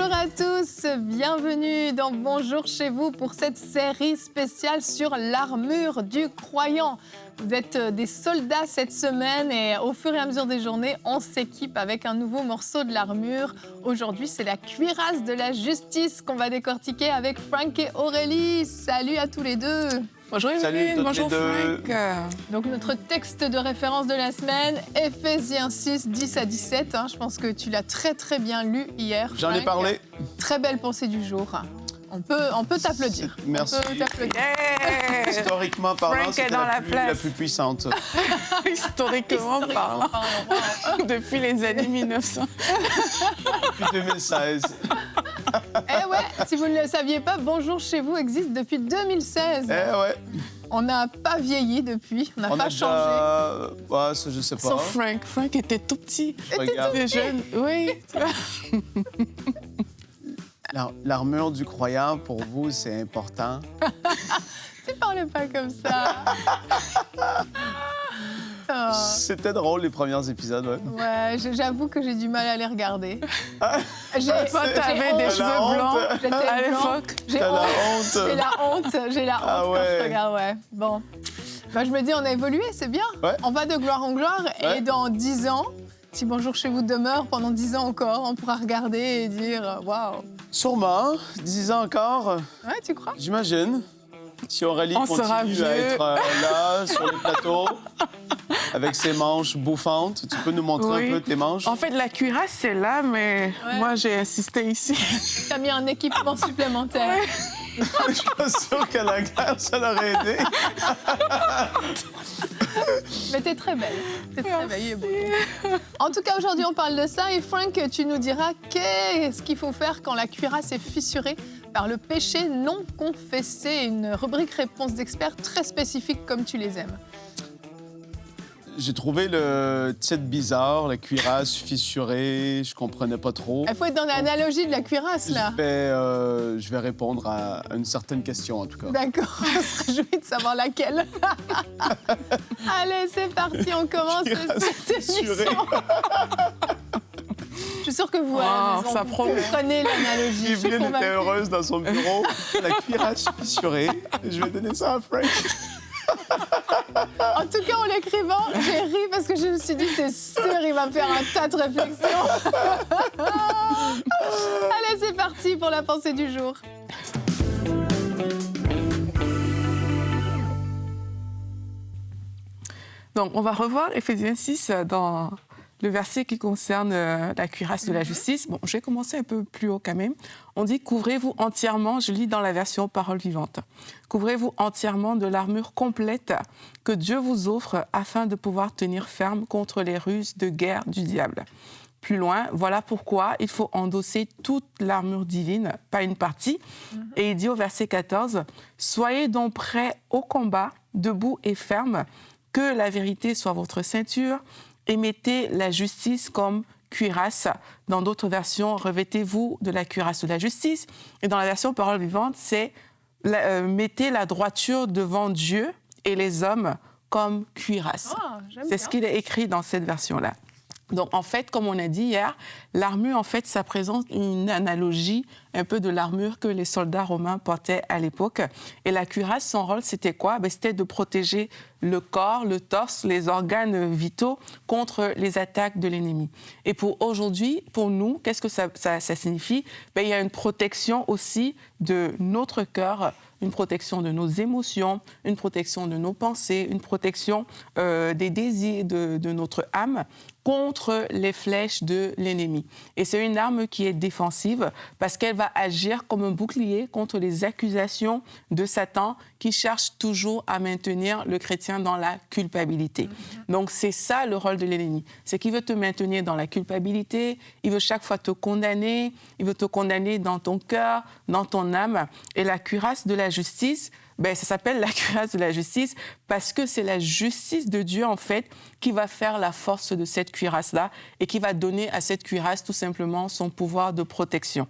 Bonjour à tous, bienvenue dans Bonjour chez vous pour cette série spéciale sur l'armure du croyant. Vous êtes des soldats cette semaine et au fur et à mesure des journées, on s'équipe avec un nouveau morceau de l'armure. Aujourd'hui, c'est la cuirasse de la justice qu'on va décortiquer avec Frank et Aurélie. Salut à tous les deux. Bonjour Evelyne, bonjour Frank. Donc notre texte de référence de la semaine, Ephésiens 6, 10 à 17. Je pense que tu l'as très bien lu hier. J'en ai parlé. Très belle pensée du jour. On peut t'applaudir. Merci. On peut t'applaudir. Yeah. Historiquement parlant, c'est la plus puissante. Historiquement parlant. Depuis les années 1900. Depuis 2016. Eh ouais, si vous ne le saviez pas, Bonjour chez vous existe depuis 2016. Eh ouais. On n'a pas vieilli depuis, on n'a pas changé. Ouais, ça, je sais pas. Sauf Frank. Frank était tout petit. Regarde. Il était jeune. Oui. L'armure du croyant, pour vous, c'est important. Tu parles pas comme ça. Oh. C'était drôle, les premiers épisodes, ouais. Ouais, j'avoue que j'ai du mal à les regarder. T'avais des cheveux blancs à l'époque. J'ai la honte. J'ai la honte quand je regarde, ouais. Bon. Bah, je me dis, on a évolué, c'est bien. Ouais. On va de gloire en gloire. Ouais. Et dans 10 ans, si Bonjour chez vous demeure pendant 10 ans encore, on pourra regarder et dire waouh. Sûrement, 10 ans encore, Ouais, tu crois? j'imagine. Si Aurélie On sera continue vieux. à être là, sur le plateau, avec ses manches bouffantes, tu peux nous montrer un peu tes manches? En fait, la cuirasse, c'est là, mais moi, j'ai insisté ici. T'as mis un équipement supplémentaire. Je suis pas sûre qu'à la guerre, ça l'aurait aidé. Mais t'es très belle. T'es très belle. il est beau. En tout cas, aujourd'hui, on parle de ça. Et Frank, tu nous diras qu'est-ce qu'il faut faire quand la cuirasse est fissurée par le péché non confessé. Une rubrique réponse d'experts très spécifique comme tu les aimes. J'ai trouvé le titre bizarre, la cuirasse fissurée, je comprenais pas trop. Il faut être dans l'analogie de la cuirasse, là. Je vais répondre à une certaine question, en tout cas. D'accord, on se réjouit de savoir laquelle. Allez, c'est parti, on commence cette émission. Je suis sûre que vous, ça vous promet. comprenez l'analogie. Je suis Evelyne était convaincue. heureuse dans son bureau, la cuirasse fissurée. Je vais donner ça à Frank. En tout cas, en l'écrivant, j'ai ri parce que je me suis dit, c'est sûr, il va faire un tas de réflexions. Allez, c'est parti pour la pensée du jour. Donc, on va revoir Ephésiens 6 dans le verset qui concerne la cuirasse de la justice. Bon, je vais commencer un peu plus haut quand même. On dit « Couvrez-vous entièrement », je lis dans la version Parole vivante, « Couvrez-vous entièrement de l'armure complète que Dieu vous offre afin de pouvoir tenir ferme contre les ruses de guerre du diable. » Plus loin, voilà pourquoi il faut endosser toute l'armure divine, pas une partie. Et il dit au verset 14, « Soyez donc prêts au combat, debout et ferme, que la vérité soit votre ceinture, et mettez la justice comme cuirasse. » Dans d'autres versions, revêtez-vous de la cuirasse de la justice. Et dans la version Parole vivante, c'est mettez la droiture devant Dieu et les hommes comme cuirasse. C'est ce qu'il est écrit dans cette version-là. Donc, en fait, comme on a dit hier, l'armure, en fait, ça présente une analogie un peu de l'armure que les soldats romains portaient à l'époque. Et la cuirasse, son rôle, c'était quoi? C'était de protéger le corps, le torse, les organes vitaux contre les attaques de l'ennemi. Et pour aujourd'hui, pour nous, qu'est-ce que ça signifie? Il y a une protection aussi de notre cœur, une protection de nos émotions, une protection de nos pensées, une protection des désirs de notre âme contre les flèches de l'ennemi. Et c'est une arme qui est défensive parce qu'elle va agir comme un bouclier contre les accusations de Satan qui cherche toujours à maintenir le chrétien dans la culpabilité. Donc c'est ça le rôle de l'ennemi. C'est qu'il veut te maintenir dans la culpabilité, il veut chaque fois te condamner, il veut te condamner dans ton cœur, dans ton âme. Et la cuirasse de la justice, ça s'appelle la cuirasse de la justice parce que c'est la justice de Dieu, en fait, qui va faire la force de cette cuirasse-là et qui va donner à cette cuirasse, tout simplement, son pouvoir de protection.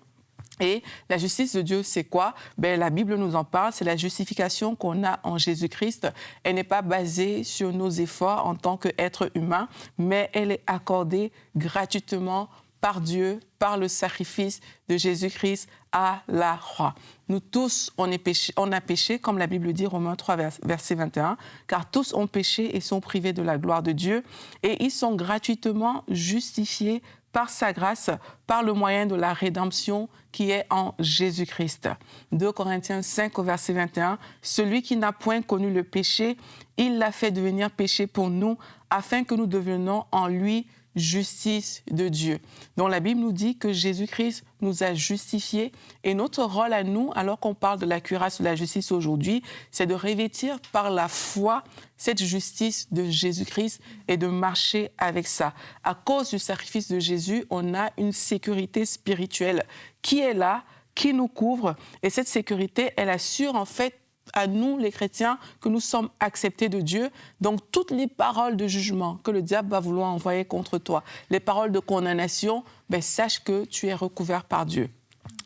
Et la justice de Dieu, c'est quoi? La Bible nous en parle, c'est la justification qu'on a en Jésus-Christ. Elle n'est pas basée sur nos efforts en tant qu'être humain, mais elle est accordée gratuitement par Dieu, par le sacrifice de Jésus-Christ à la croix. Nous tous, on a péché, comme la Bible dit, Romains 3, verset 21, car tous ont péché et sont privés de la gloire de Dieu, et ils sont gratuitement justifiés par sa grâce, par le moyen de la rédemption qui est en Jésus-Christ. 2 Corinthiens 5, au verset 21, « Celui qui n'a point connu le péché, il l'a fait devenir péché pour nous, afin que nous devenions en lui justice de Dieu. » Donc la Bible nous dit que Jésus-Christ nous a justifiés et notre rôle à nous, alors qu'on parle de la cuirasse de la justice aujourd'hui, c'est de revêtir par la foi cette justice de Jésus-Christ et de marcher avec ça. À cause du sacrifice de Jésus, on a une sécurité spirituelle qui est là, qui nous couvre, et cette sécurité, elle assure en fait à nous, les chrétiens, que nous sommes acceptés de Dieu. Donc, toutes les paroles de jugement que le diable va vouloir envoyer contre toi, les paroles de condamnation, sache que tu es recouvert par Dieu.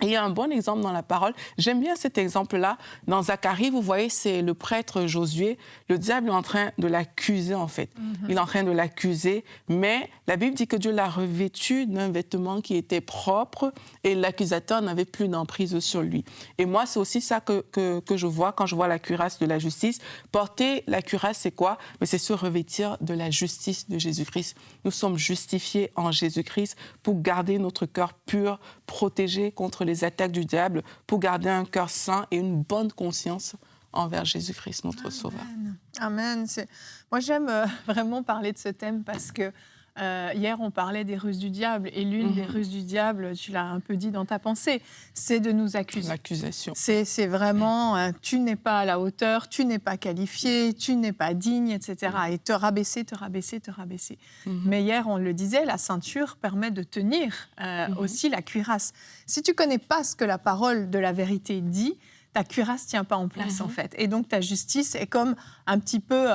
Et il y a un bon exemple dans la parole. J'aime bien cet exemple-là. Dans Zacharie, vous voyez, c'est le prêtre Josué. Le diable est en train de l'accuser, en fait. Il est en train de l'accuser, mais la Bible dit que Dieu l'a revêtu d'un vêtement qui était propre et l'accusateur n'avait plus d'emprise sur lui. Et moi, c'est aussi ça que je vois quand je vois la cuirasse de la justice. Porter la cuirasse, c'est quoi? Mais c'est se revêtir de la justice de Jésus-Christ. Nous sommes justifiés en Jésus-Christ pour garder notre cœur pur, protégé contre les attaques du diable, pour garder un cœur saint et une bonne conscience envers Jésus-Christ, notre Sauveur. Amen. Moi, j'aime vraiment parler de ce thème parce que hier, on parlait des ruses du diable et l'une des ruses du diable, tu l'as un peu dit dans ta pensée, c'est de nous accuser. L'accusation. C'est vraiment tu n'es pas à la hauteur, tu n'es pas qualifié, tu n'es pas digne, etc. Et te rabaisser, te rabaisser, te rabaisser. Mais hier, on le disait, la ceinture permet de tenir aussi la cuirasse. Si tu connais pas ce que la parole de la vérité dit, ta cuirasse ne tient pas en place, en fait. Et donc, ta justice est comme un petit peu,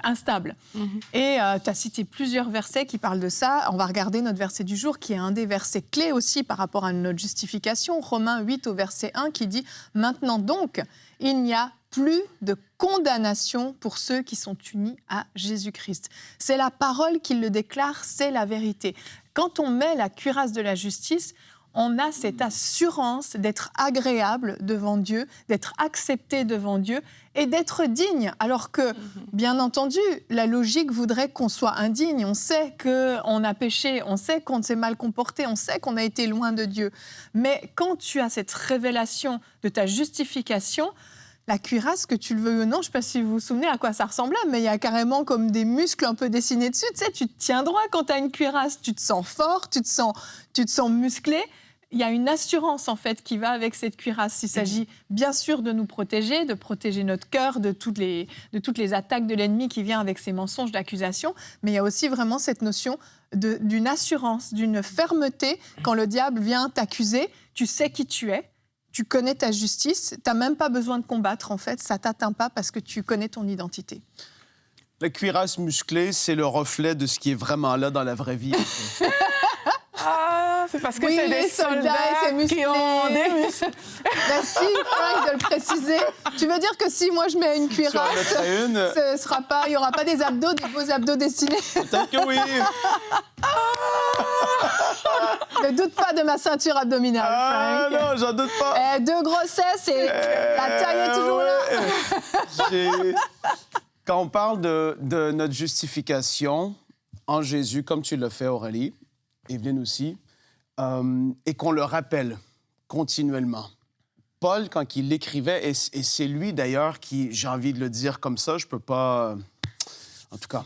instable. Et tu as cité plusieurs versets qui parlent de ça. On va regarder notre verset du jour, qui est un des versets clés aussi par rapport à notre justification. Romains 8 au verset 1, qui dit « Maintenant donc, il n'y a plus de condamnation pour ceux qui sont unis à Jésus-Christ. » C'est la parole qui le déclare, c'est la vérité. Quand on met la cuirasse de la justice, on a cette assurance d'être agréable devant Dieu, d'être accepté devant Dieu et d'être digne. Alors que, bien entendu, la logique voudrait qu'on soit indigne. On sait qu'on a péché, on sait qu'on s'est mal comporté, on sait qu'on a été loin de Dieu. Mais quand tu as cette révélation de ta justification, la cuirasse, que tu le veux ou non, je ne sais pas si vous vous souvenez à quoi ça ressemblait, mais il y a carrément comme des muscles un peu dessinés dessus. Tu sais, tu te tiens droit quand tu as une cuirasse, tu te sens fort, tu te sens musclé. Il y a une assurance, en fait, qui va avec cette cuirasse. Il s'agit bien sûr de nous protéger, de protéger notre cœur de toutes les attaques de l'ennemi qui vient avec ses mensonges d'accusation. Mais il y a aussi vraiment cette notion d'une assurance, d'une fermeté. Quand le diable vient t'accuser, tu sais qui tu es, tu connais ta justice, tu n'as même pas besoin de combattre, en fait. Ça ne t'atteint pas parce que tu connais ton identité. La cuirasse musclée, c'est le reflet de ce qui est vraiment là dans la vraie vie. Ah, c'est parce que c'est des soldats qui ont des muscles. Merci, Frank, de le préciser. Tu veux dire que si moi je mets une cuirasse, il n'y aura pas des abdos, des beaux abdos dessinés? Peut-être que oui. Ne doute pas de ma ceinture abdominale, Frank. Non, j'en doute pas. De grossesse et la taille est toujours là. Quand on parle de notre justification en Jésus, comme tu l'as fait, Aurélie, Evelyne aussi, et qu'on le rappelle continuellement. Paul, quand il l'écrivait, et c'est lui d'ailleurs qui, j'ai envie de le dire comme ça, je peux pas... En tout cas,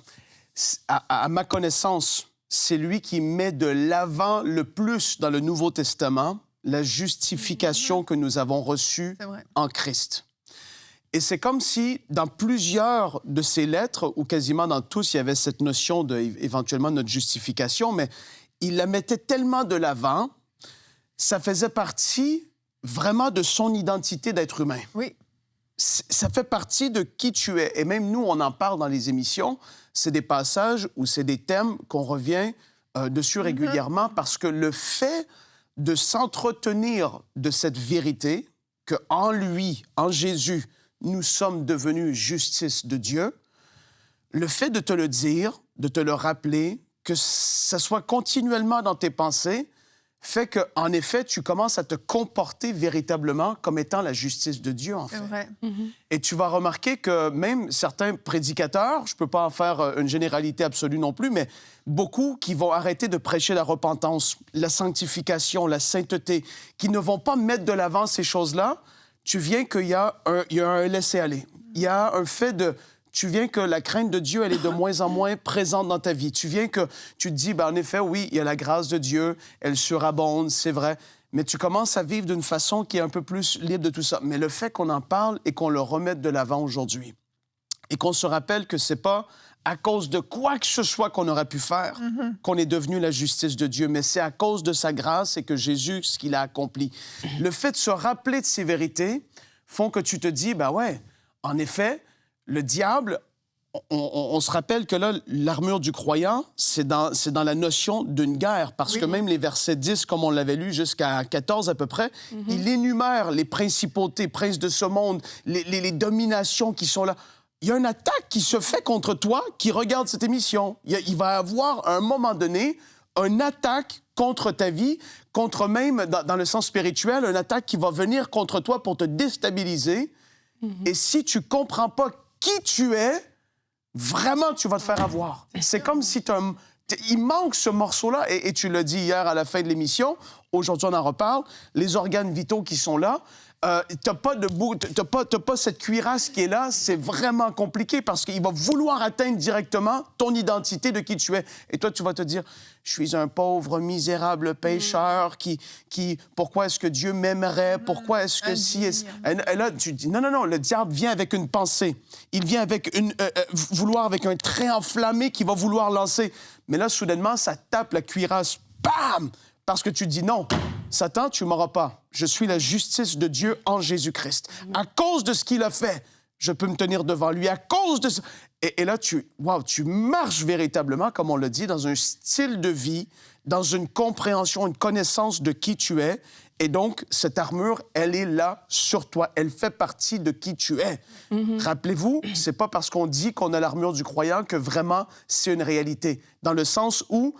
à ma connaissance, c'est lui qui met de l'avant le plus dans le Nouveau Testament la justification que nous avons reçue en Christ. Et c'est comme si, dans plusieurs de ses lettres, ou quasiment dans tous, il y avait cette notion d'éventuellement notre justification, mais il la mettait tellement de l'avant, ça faisait partie vraiment de son identité d'être humain. Oui. Ça fait partie de qui tu es. Et même nous, on en parle dans les émissions. C'est des passages ou c'est des thèmes qu'on revient dessus régulièrement parce que le fait de s'entretenir de cette vérité, qu'en lui, en Jésus, nous sommes devenus justice de Dieu, le fait de te le dire, de te le rappeler, que ça soit continuellement dans tes pensées, fait qu'en effet, tu commences à te comporter véritablement comme étant la justice de Dieu, en fait. C'est vrai. Et tu vas remarquer que même certains prédicateurs, je ne peux pas en faire une généralité absolue non plus, mais beaucoup qui vont arrêter de prêcher la repentance, la sanctification, la sainteté, qui ne vont pas mettre de l'avant ces choses-là, tu viens qu'il y a un laisser-aller. Il y a un fait de... Tu viens que la crainte de Dieu, elle est de moins en moins présente dans ta vie. Tu viens que tu te dis, ben, en effet, oui, il y a la grâce de Dieu, elle surabonde, c'est vrai, mais tu commences à vivre d'une façon qui est un peu plus libre de tout ça. Mais le fait qu'on en parle et qu'on le remette de l'avant aujourd'hui, et qu'on se rappelle que c'est pas à cause de quoi que ce soit qu'on aurait pu faire qu'on est devenu la justice de Dieu, mais c'est à cause de sa grâce et que Jésus, ce qu'il a accompli. Le fait de se rappeler de ces vérités font que tu te dis, ben ouais, en effet, le diable, on se rappelle que là, l'armure du croyant, c'est dans la notion d'une guerre, parce que même les versets 10, comme on l'avait lu, jusqu'à 14 à peu près, il énumère les principautés, princes de ce monde, les dominations qui sont là. Il y a une attaque qui se fait contre toi qui regarde cette émission. Il va y avoir, à un moment donné, une attaque contre ta vie, contre même, dans le sens spirituel, une attaque qui va venir contre toi pour te déstabiliser. Et si tu comprends pas qui tu es, vraiment, tu vas te faire avoir. C'est comme si il manque ce morceau-là, et tu l'as dit hier à la fin de l'émission, aujourd'hui on en reparle, les organes vitaux qui sont là, t'as pas cette cuirasse qui est là, c'est vraiment compliqué parce qu'il va vouloir atteindre directement ton identité de qui tu es. Et toi, tu vas te dire, je suis un pauvre, misérable pécheur pourquoi est-ce que Dieu m'aimerait? Pourquoi est-ce que si... Et là, tu dis, non, le diable vient avec une pensée. Il vient avec avec un trait enflammé qu'il va vouloir lancer. Mais là, soudainement, ça tape la cuirasse. Bam! Parce que tu dis non, Satan, tu ne m'auras pas. Je suis la justice de Dieu en Jésus-Christ. À cause de ce qu'il a fait, je peux me tenir devant lui. À cause de... Et là, tu marches véritablement, comme on l'a dit, dans un style de vie, dans une compréhension, une connaissance de qui tu es. Et donc, cette armure, elle est là sur toi. Elle fait partie de qui tu es. Rappelez-vous, c'est pas parce qu'on dit qu'on a l'armure du croyant que vraiment c'est une réalité. Dans le sens où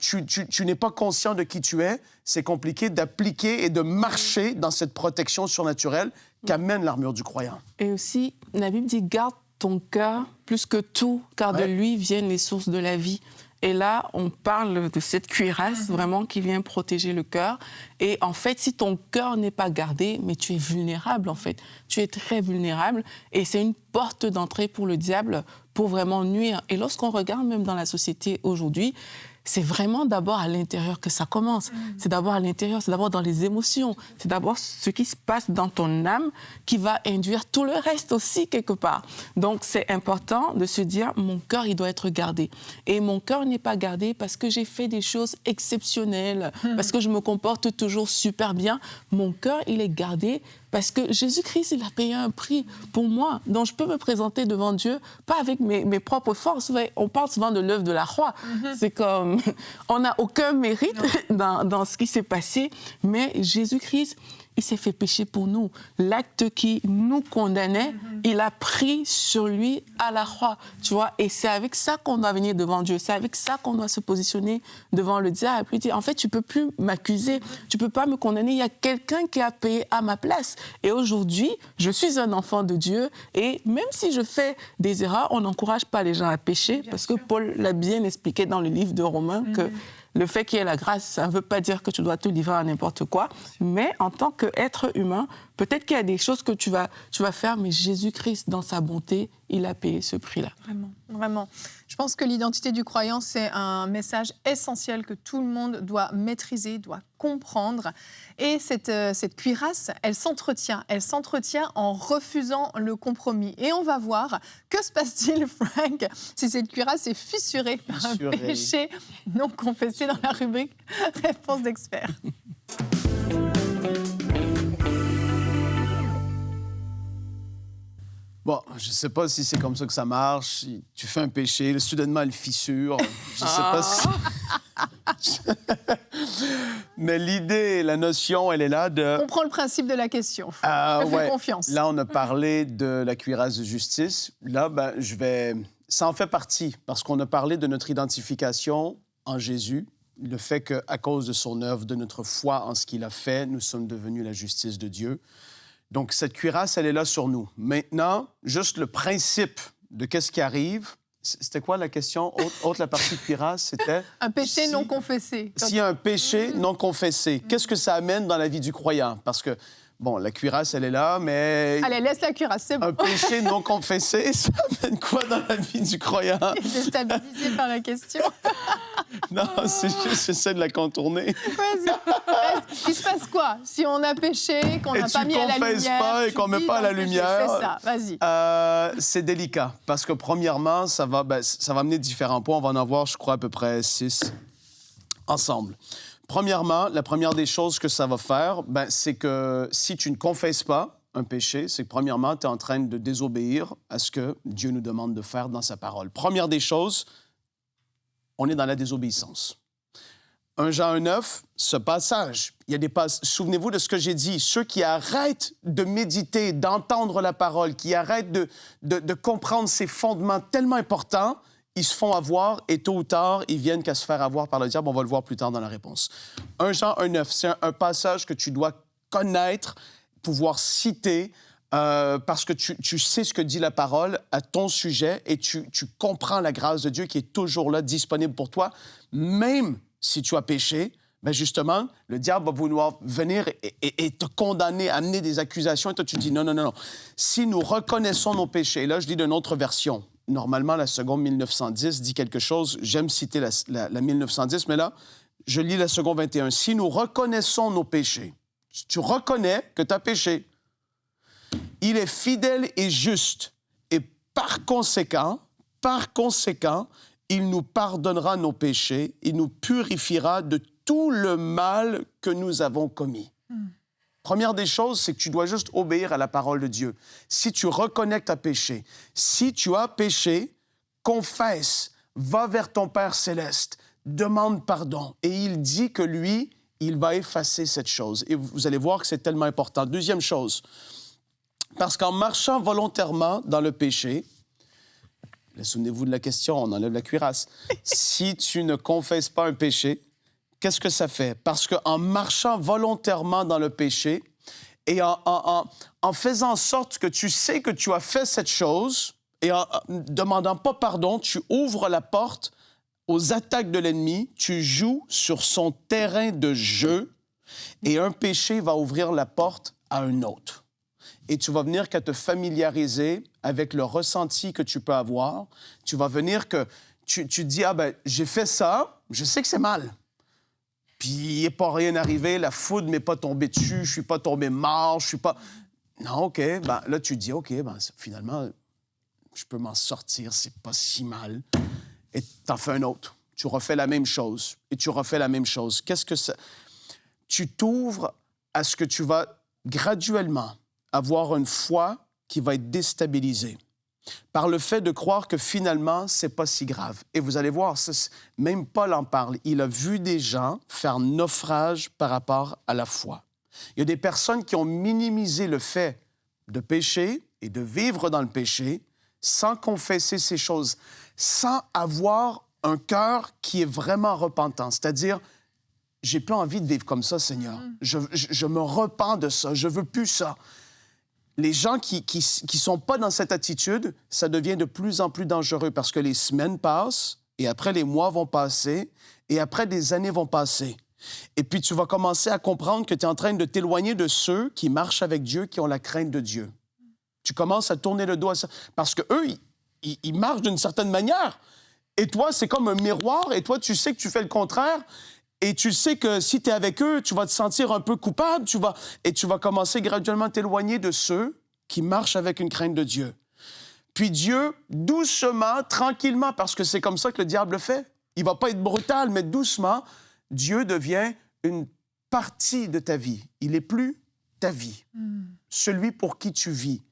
tu n'es pas conscient de qui tu es, c'est compliqué d'appliquer et de marcher dans cette protection surnaturelle qu'amène l'armure du croyant. Et aussi, la Bible dit, garde ton cœur plus que tout, car de lui viennent les sources de la vie. Et là, on parle de cette cuirasse vraiment qui vient protéger le cœur. Et en fait, si ton cœur n'est pas gardé, mais tu es vulnérable, en fait. Tu es très vulnérable. Et c'est une porte d'entrée pour le diable pour vraiment nuire. Et lorsqu'on regarde même dans la société aujourd'hui, c'est vraiment d'abord à l'intérieur que ça commence. C'est d'abord à l'intérieur, c'est d'abord dans les émotions. C'est d'abord ce qui se passe dans ton âme qui va induire tout le reste aussi, quelque part. Donc, c'est important de se dire, mon cœur, il doit être gardé. Et mon cœur n'est pas gardé parce que j'ai fait des choses exceptionnelles, parce que je me comporte toujours super bien. Mon cœur, il est gardé parce que Jésus-Christ, il a payé un prix pour moi. Donc, je peux me présenter devant Dieu, pas avec mes propres forces. On parle souvent de l'œuvre de la croix. C'est comme, on n'a aucun mérite dans ce qui s'est passé, mais Jésus-Christ, il s'est fait pécher pour nous. L'acte qui nous condamnait, il a pris sur lui à la croix, tu vois. Et c'est avec ça qu'on doit venir devant Dieu. C'est avec ça qu'on doit se positionner devant le diable. Et puis dire, en fait, tu peux plus m'accuser, tu peux pas me condamner. Il y a quelqu'un qui a payé à ma place. Et aujourd'hui, je suis un enfant de Dieu. Et même si je fais des erreurs, on n'encourage pas les gens à pécher, parce que Paul l'a bien expliqué dans le livre de Romains que le fait qu'il y ait la grâce, ça ne veut pas dire que tu dois te livrer à n'importe quoi. Mais en tant qu'être humain, peut-être qu'il y a des choses que tu vas faire, mais Jésus-Christ, dans sa bonté, il a payé ce prix-là. Vraiment, vraiment. Je pense que l'identité du croyant, c'est un message essentiel que tout le monde doit maîtriser, doit comprendre. Et cette cuirasse, elle s'entretient en refusant le compromis. Et on va voir, que se passe-t-il, Frank, si cette cuirasse est fissurée par un péché non confessé dans la rubrique Réponse d'expert. Bon, je ne sais pas si c'est comme ça que ça marche. Tu fais un péché, soudainement, elle fissure. Je ne sais pas si... Mais l'idée, la notion, elle est là de... On comprend le principe de la question. Je fais confiance. Là, on a parlé de la cuirasse de justice. Là, je vais ça en fait partie, parce qu'on a parlé de notre identification en Jésus, le fait qu'à cause de son œuvre, de notre foi en ce qu'il a fait, nous sommes devenus la justice de Dieu. Donc, cette cuirasse, elle est là sur nous. Maintenant, juste le principe de qu'est-ce qui arrive, c'était quoi la question? Autre la partie cuirasse, c'était... Un péché non confessé. S'il y a un péché non confessé, qu'est-ce que ça amène dans la vie du croyant? Parce que, bon, la cuirasse, elle est là, mais... Allez, laisse la cuirasse, c'est bon. Un péché non confessé, ça amène quoi dans la vie du croyant? Déstabilisé par la question. Non, c'est juste, j'essaie de la contourner. Vas-y. Il se passe quoi si on a péché, qu'on n'a pas mis à la lumière? Et tu confesses pas et qu'on met pas à la lumière. C'est ça, vas-y. C'est délicat, parce que premièrement, ça va amener différents points. On va en avoir, je crois, à peu près 6 ensemble. Premièrement, la première des choses que ça va faire, c'est que si tu ne confesses pas un péché, c'est que premièrement, tu es en train de désobéir à ce que Dieu nous demande de faire dans sa parole. Première des choses, on est dans la désobéissance. 1 Jean 1,9, ce passage, il y a des souvenez-vous de ce que j'ai dit. Ceux qui arrêtent de méditer, d'entendre la parole, qui arrêtent de comprendre ces fondements tellement importants, ils se font avoir et tôt ou tard, ils viennent qu'à se faire avoir par le diable. On va le voir plus tard dans la réponse. 1 Jean 1,9, c'est un passage que tu dois connaître, pouvoir citer, parce que tu sais ce que dit la parole à ton sujet et tu comprends la grâce de Dieu qui est toujours là, disponible pour toi, même si tu as péché. Justement, le diable va vouloir venir et te condamner, amener des accusations, et toi, tu dis non. Si nous reconnaissons nos péchés, là, je lis d'une autre version. Normalement, la seconde 1910 dit quelque chose. J'aime citer la 1910, mais là, je lis la seconde 21. Si nous reconnaissons nos péchés, tu reconnais que tu as péché, il est fidèle et juste. Et par conséquent, il nous pardonnera nos péchés, il nous purifiera de tout le mal que nous avons commis. Première des choses, c'est que tu dois juste obéir à la parole de Dieu. Si tu reconnais que tu as péché, si tu as péché, confesse, va vers ton Père céleste, demande pardon. Et il dit que lui, il va effacer cette chose. Et vous allez voir que c'est tellement important. Deuxième chose, parce qu'en marchant volontairement dans le péché, souvenez-vous de la question, on enlève la cuirasse. Si tu ne confesses pas un péché, qu'est-ce que ça fait? Parce qu'en marchant volontairement dans le péché et en faisant en sorte que tu sais que tu as fait cette chose et en demandant pas pardon, tu ouvres la porte aux attaques de l'ennemi, tu joues sur son terrain de jeu et un péché va ouvrir la porte à un autre. Et tu vas venir qu'à te familiariser avec le ressenti que tu peux avoir. Tu vas venir que tu dis, j'ai fait ça, je sais que c'est mal. Puis il n'est pas rien arrivé, la foudre ne m'est pas tombée dessus, je ne suis pas tombé mort, je ne suis pas... Non, OK, là tu dis, OK, finalement, je peux m'en sortir, c'est pas si mal. Et t'en fais un autre. Tu refais la même chose, et tu refais la même chose. Qu'est-ce que ça... Tu t'ouvres à ce que tu vas graduellement avoir une foi qui va être déstabilisée par le fait de croire que finalement, c'est pas si grave. Et vous allez voir, même Paul en parle. Il a vu des gens faire naufrage par rapport à la foi. Il y a des personnes qui ont minimisé le fait de pécher et de vivre dans le péché sans confesser ces choses, sans avoir un cœur qui est vraiment repentant. C'est-à-dire, j'ai plus envie de vivre comme ça, Seigneur. Je me repens de ça. Je veux plus ça. Les gens qui sont pas dans cette attitude, ça devient de plus en plus dangereux parce que les semaines passent et après les mois vont passer et après des années vont passer. Et puis tu vas commencer à comprendre que tu es en train de t'éloigner de ceux qui marchent avec Dieu, qui ont la crainte de Dieu. Tu commences à tourner le dos à ça parce qu'eux, ils marchent d'une certaine manière. Et toi, c'est comme un miroir et toi, tu sais que tu fais le contraire. Et tu sais que si tu es avec eux, tu vas te sentir un peu coupable, tu vas commencer graduellement à t'éloigner de ceux qui marchent avec une crainte de Dieu. Puis Dieu, doucement, tranquillement, parce que c'est comme ça que le diable fait. Il ne va pas être brutal, mais doucement, Dieu devient une partie de ta vie. Il n'est plus ta vie, celui pour qui tu vis.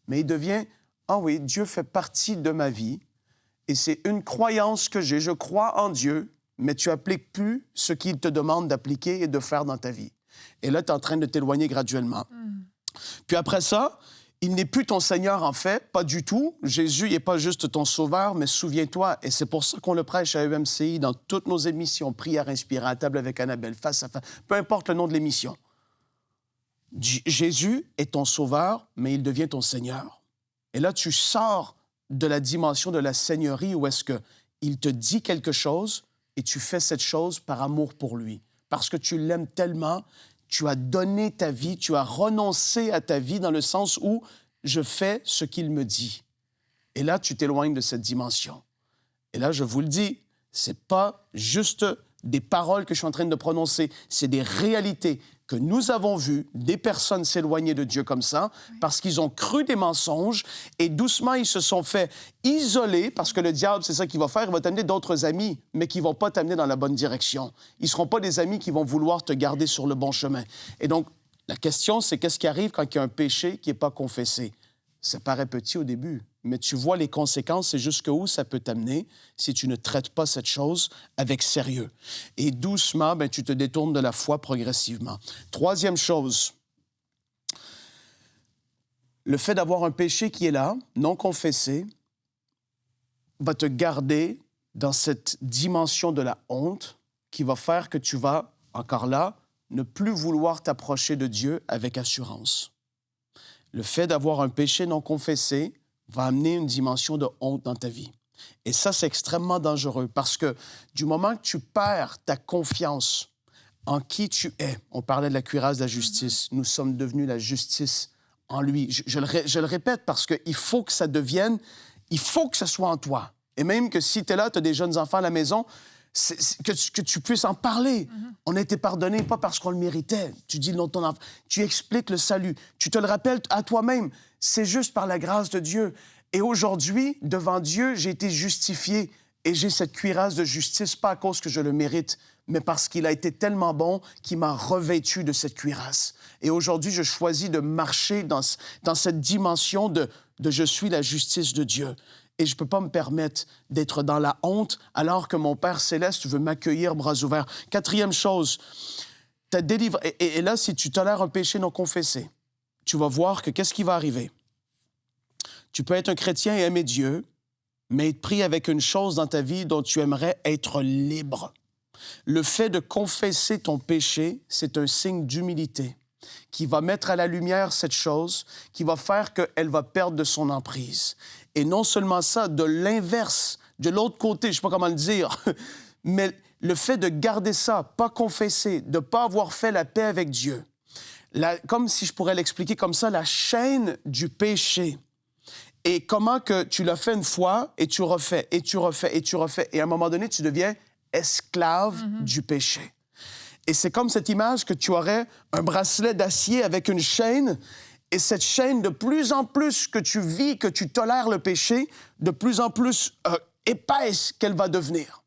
Mais il devient, ah oui, Dieu fait partie de ma vie et c'est une croyance que j'ai. Je crois en Dieu, mais tu n'appliques plus ce qu'il te demande d'appliquer et de faire dans ta vie. Et là, tu es en train de t'éloigner graduellement. Puis après ça, Il n'est plus ton Seigneur, en fait, pas du tout. Jésus n'est pas juste ton sauveur, mais souviens-toi, et c'est pour ça qu'on le prêche à EMCI dans toutes nos émissions, Prière inspirée, à table avec Annabelle, face à face, peu importe le nom de l'émission. Jésus est ton sauveur, mais il devient ton Seigneur. Et là, tu sors de la dimension de la seigneurie où est-ce qu'il te dit quelque chose et tu fais cette chose par amour pour lui. Parce que tu l'aimes tellement, tu as donné ta vie, tu as renoncé à ta vie dans le sens où je fais ce qu'il me dit. Et là, tu t'éloignes de cette dimension. Et là, je vous le dis, c'est pas juste des paroles que je suis en train de prononcer, c'est des réalités que nous avons vues, des personnes s'éloigner de Dieu comme ça, parce qu'ils ont cru des mensonges et doucement, ils se sont fait isoler, parce que le diable, c'est ça qu'il va faire, il va t'amener d'autres amis, mais qui ne vont pas t'amener dans la bonne direction. Ils ne seront pas des amis qui vont vouloir te garder sur le bon chemin. Et donc, la question, c'est qu'est-ce qui arrive quand il y a un péché qui n'est pas confessé? Ça paraît petit au début, mais tu vois les conséquences et jusqu'où ça peut t'amener si tu ne traites pas cette chose avec sérieux. Et doucement, tu te détournes de la foi progressivement. Troisième chose, le fait d'avoir un péché qui est là, non confessé, va te garder dans cette dimension de la honte qui va faire que tu vas, encore là, ne plus vouloir t'approcher de Dieu avec assurance. Le fait d'avoir un péché non confessé va amener une dimension de honte dans ta vie. Et ça, c'est extrêmement dangereux parce que du moment que tu perds ta confiance en qui tu es, on parlait de la cuirasse de la justice, nous sommes devenus la justice en lui. Je le répète parce qu'il faut que ça devienne, il faut que ça soit en toi. Et même que si tu es là, tu as des jeunes enfants à la maison, que tu puisses en parler. On a été pardonné, pas parce qu'on le méritait. Tu dis le nom de ton enfant. Tu expliques le salut. Tu te le rappelles à toi-même. C'est juste par la grâce de Dieu. Et aujourd'hui, devant Dieu, j'ai été justifié. Et j'ai cette cuirasse de justice, pas à cause que je le mérite, mais parce qu'il a été tellement bon qu'il m'a revêtu de cette cuirasse. Et aujourd'hui, je choisis de marcher dans cette dimension de je suis la justice de Dieu. Et je ne peux pas me permettre d'être dans la honte alors que mon Père céleste veut m'accueillir bras ouverts. Quatrième chose, ta délivrance. Et là, si tu tolères un péché non confessé, tu vas voir que qu'est-ce qui va arriver? Tu peux être un chrétien et aimer Dieu, mais être pris avec une chose dans ta vie dont tu aimerais être libre. Le fait de confesser ton péché, c'est un signe d'humilité qui va mettre à la lumière cette chose, qui va faire qu'elle va perdre de son emprise. Et non seulement ça, de l'inverse, de l'autre côté, je ne sais pas comment le dire, mais le fait de garder ça, pas confesser, de ne pas avoir fait la paix avec Dieu, comme si je pourrais l'expliquer comme ça, la chaîne du péché. Et comment que tu l'as fait une fois, et tu refais, et tu refais, et tu refais, et à un moment donné, tu deviens esclave du péché. Et c'est comme cette image que tu aurais un bracelet d'acier avec une chaîne, et cette chaîne, de plus en plus que tu vis, que tu tolères le péché, de plus en plus épaisse qu'elle va devenir.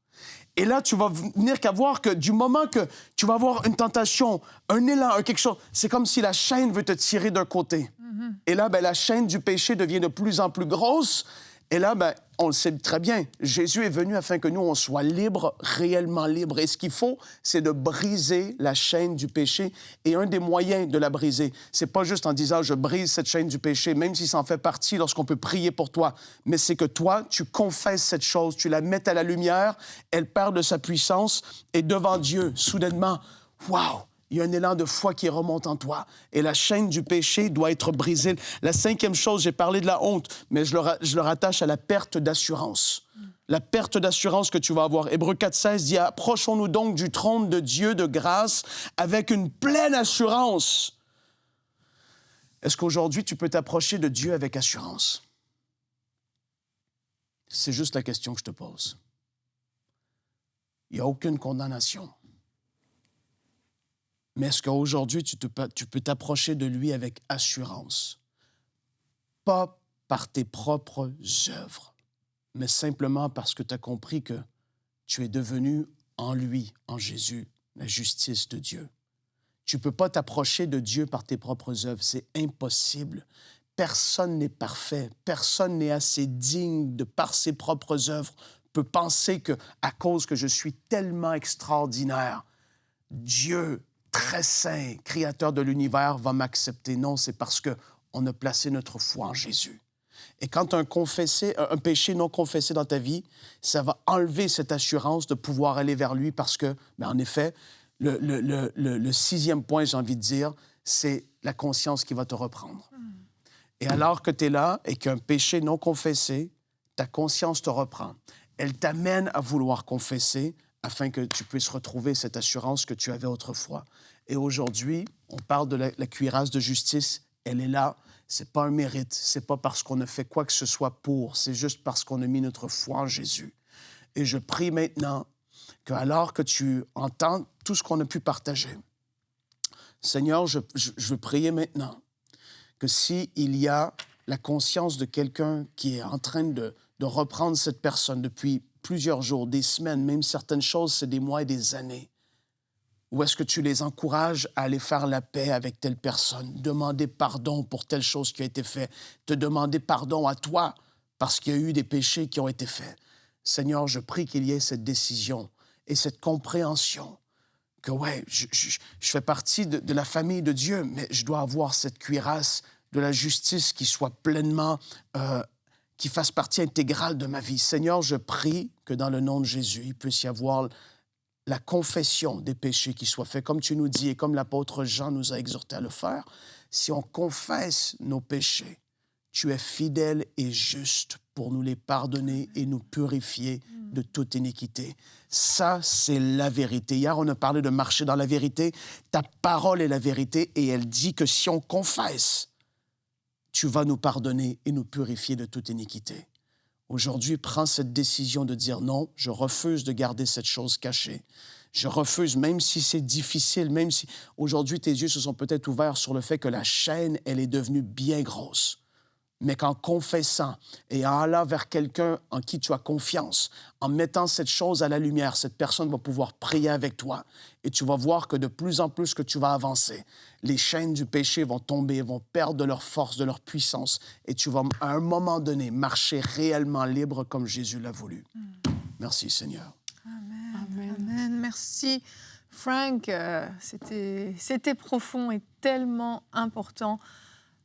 Et là, tu vas venir qu'à voir que du moment que tu vas avoir une tentation, un élan, quelque chose, c'est comme si la chaîne veut te tirer d'un côté. Et là, la chaîne du péché devient de plus en plus grosse. Et là, on le sait très bien, Jésus est venu afin que nous, on soit libres, réellement libres. Et ce qu'il faut, c'est de briser la chaîne du péché. Et un des moyens de la briser, c'est pas juste en disant « je brise cette chaîne du péché », même si ça en fait partie lorsqu'on peut prier pour toi, mais c'est que toi, tu confesses cette chose, tu la mets à la lumière, elle perd de sa puissance, et devant Dieu, soudainement, waouh! Il y a un élan de foi qui remonte en toi. Et la chaîne du péché doit être brisée. La cinquième chose, j'ai parlé de la honte, mais je le rattache à la perte d'assurance. La perte d'assurance que tu vas avoir. Hébreux 4,16 dit « Approchons-nous donc du trône de Dieu de grâce avec une pleine assurance. » Est-ce qu'aujourd'hui, tu peux t'approcher de Dieu avec assurance? C'est juste la question que je te pose. Il n'y a aucune condamnation. Mais est-ce qu'aujourd'hui, tu peux t'approcher de lui avec assurance? Pas par tes propres œuvres, mais simplement parce que tu as compris que tu es devenu en lui, en Jésus, la justice de Dieu. Tu ne peux pas t'approcher de Dieu par tes propres œuvres, c'est impossible. Personne n'est parfait, personne n'est assez digne de par ses propres œuvres peut penser que à cause que je suis tellement extraordinaire, Dieu très saint, créateur de l'univers, va m'accepter. Non, c'est parce que on a placé notre foi en Jésus. Et quand un péché non confessé dans ta vie, ça va enlever cette assurance de pouvoir aller vers lui parce que, en effet, le sixième point, j'ai envie de dire, c'est la conscience qui va te reprendre. Et alors que tu es là et qu'un péché non confessé, ta conscience te reprend. Elle t'amène à vouloir confesser afin que tu puisses retrouver cette assurance que tu avais autrefois. Et aujourd'hui, on parle de la cuirasse de justice. Elle est là. Ce n'est pas un mérite. Ce n'est pas parce qu'on a fait quoi que ce soit pour. C'est juste parce qu'on a mis notre foi en Jésus. Et je prie maintenant que, alors que tu entends tout ce qu'on a pu partager, Seigneur, je veux prier maintenant que s'il y a la conscience de quelqu'un qui est en train de reprendre cette personne depuis plusieurs jours, des semaines, même certaines choses, c'est des mois et des années, ou est-ce que tu les encourages à aller faire la paix avec telle personne, demander pardon pour telle chose qui a été faite, te demander pardon à toi parce qu'il y a eu des péchés qui ont été faits. Seigneur, je prie qu'il y ait cette décision et cette compréhension que, ouais, je fais partie de la famille de Dieu, mais je dois avoir cette cuirasse de la justice qui soit pleinement, qui fasse partie intégrale de ma vie. Seigneur, je prie que dans le nom de Jésus, il puisse y avoir la confession des péchés qui soit faite, comme tu nous dis et comme l'apôtre Jean nous a exhorté à le faire. Si on confesse nos péchés, tu es fidèle et juste pour nous les pardonner et nous purifier de toute iniquité. Ça, c'est la vérité. Hier, on a parlé de marcher dans la vérité. Ta parole est la vérité et elle dit que si on confesse, tu vas nous pardonner et nous purifier de toute iniquité. Aujourd'hui, prends cette décision de dire non, je refuse de garder cette chose cachée. Je refuse, même si c'est difficile, même si aujourd'hui tes yeux se sont peut-être ouverts sur le fait que la chaîne, elle est devenue bien grosse. Mais qu'en confessant et en allant vers quelqu'un en qui tu as confiance, en mettant cette chose à la lumière, cette personne va pouvoir prier avec toi et tu vas voir que de plus en plus que tu vas avancer, les chaînes du péché vont tomber, vont perdre de leur force, de leur puissance et tu vas à un moment donné marcher réellement libre comme Jésus l'a voulu. Merci Seigneur. Amen. Amen. Amen. Merci Frank. C'était profond et tellement important.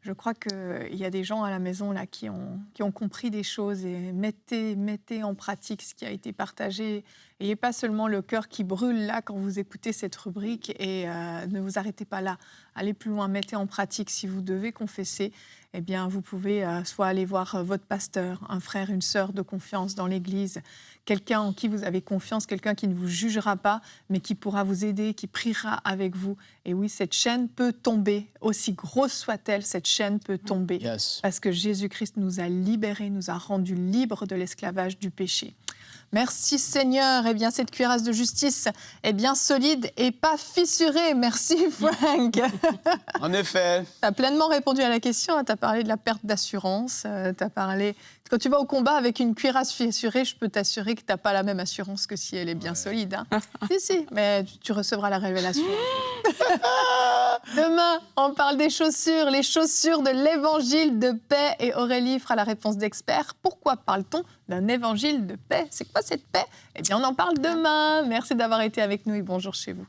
Je crois qu'il y a des gens à la maison là, qui ont compris des choses et mettez en pratique ce qui a été partagé. N'ayez pas seulement le cœur qui brûle là quand vous écoutez cette rubrique et ne vous arrêtez pas là. Allez plus loin, mettez en pratique. Si vous devez confesser, eh bien, vous pouvez soit aller voir votre pasteur, un frère, une sœur de confiance dans l'Église, quelqu'un en qui vous avez confiance, quelqu'un qui ne vous jugera pas, mais qui pourra vous aider, qui priera avec vous. Et oui, cette chaîne peut tomber, aussi grosse soit-elle, cette chaîne peut tomber. Yes. Parce que Jésus-Christ nous a libérés, nous a rendus libres de l'esclavage du péché. Merci Seigneur. Eh bien, cette cuirasse de justice est bien solide et pas fissurée. Merci Frank. En effet. Tu as pleinement répondu à la question. Tu as parlé de la perte d'assurance. T'as parlé... Quand tu vas au combat avec une cuirasse fissurée, je peux t'assurer que tu n'as pas la même assurance que si elle est bien solide. Hein. Si, mais tu recevras la révélation. Demain, on parle des chaussures, les chaussures de l'évangile de paix. Et Aurélie fera la réponse d'expert. Pourquoi parle-t-on d'un évangile de paix? C'est quoi cette paix? Eh bien, on en parle demain. Merci d'avoir été avec nous et bonjour chez vous.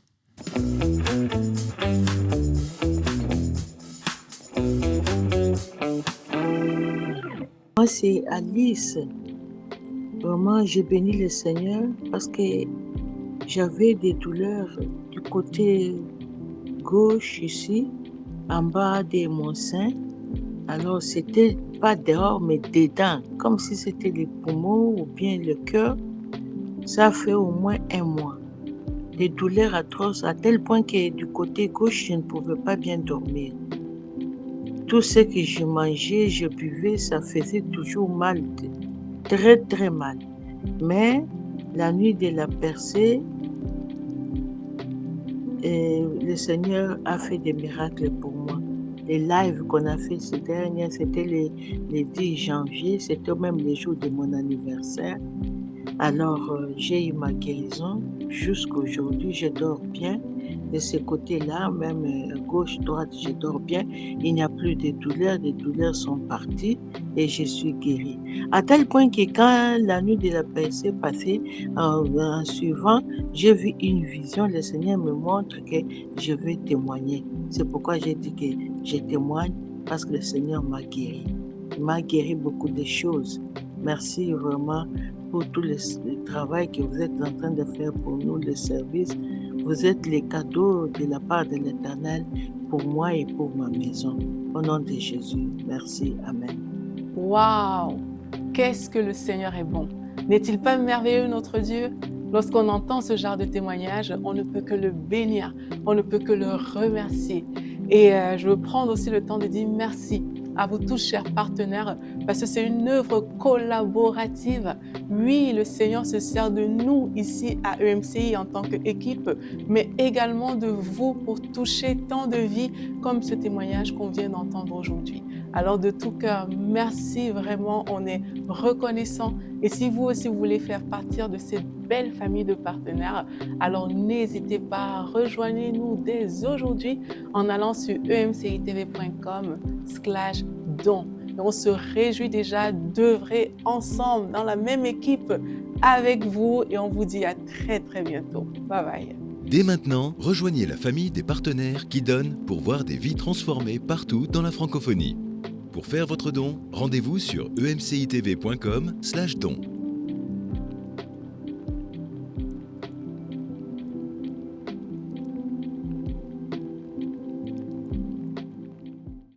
Moi, c'est Alice. Vraiment, je bénis le Seigneur parce que j'avais des douleurs du côté gauche ici, en bas de mon sein. Alors, c'était pas dehors, mais dedans, comme si c'était les poumons ou bien le cœur. Ça fait au moins 1 mois. Des douleurs atroces à tel point que du côté gauche, je ne pouvais pas bien dormir. Tout ce que je mangeais, je buvais, ça faisait toujours mal, très très mal. Mais la nuit de la percée, le Seigneur a fait des miracles pour moi. Les lives qu'on a fait ces derniers, c'était les 10 janvier, c'était même les jours de mon anniversaire. Alors, j'ai eu ma guérison. Jusqu'aujourd'hui, je dors bien. De ce côté-là, même gauche, droite, je dors bien. Il n'y a plus de douleurs. Les douleurs sont parties et je suis guérie. À tel point que quand la nuit de la percée passée, en suivant, j'ai vu une vision. Le Seigneur me montre que je vais témoigner. C'est pourquoi j'ai dit que je témoigne parce que le Seigneur m'a guéri. Il m'a guéri beaucoup de choses. Merci vraiment pour tout le travail que vous êtes en train de faire pour nous, le service. Vous êtes les cadeaux de la part de l'Éternel pour moi et pour ma maison. Au nom de Jésus, merci. Amen. Waouh! Qu'est-ce que le Seigneur est bon! N'est-il pas merveilleux notre Dieu? Lorsqu'on entend ce genre de témoignage, on ne peut que le bénir, on ne peut que le remercier. Et je veux prendre aussi le temps de dire merci à vous tous, chers partenaires, parce que c'est une œuvre collaborative. Oui, le Seigneur se sert de nous ici à EMCI en tant qu'équipe, mais également de vous pour toucher tant de vies comme ce témoignage qu'on vient d'entendre aujourd'hui. Alors de tout cœur, merci vraiment, on est reconnaissant. Et si vous aussi vous voulez faire partie de cette belle famille de partenaires, alors n'hésitez pas, rejoignez-nous dès aujourd'hui en allant sur emcitv.com/don. Et on se réjouit déjà d'œuvrer ensemble dans la même équipe avec vous et on vous dit à très très bientôt. Bye bye. Dès maintenant, rejoignez la famille des partenaires qui donnent pour voir des vies transformées partout dans la francophonie. Pour faire votre don, rendez-vous sur emcitv.com/don.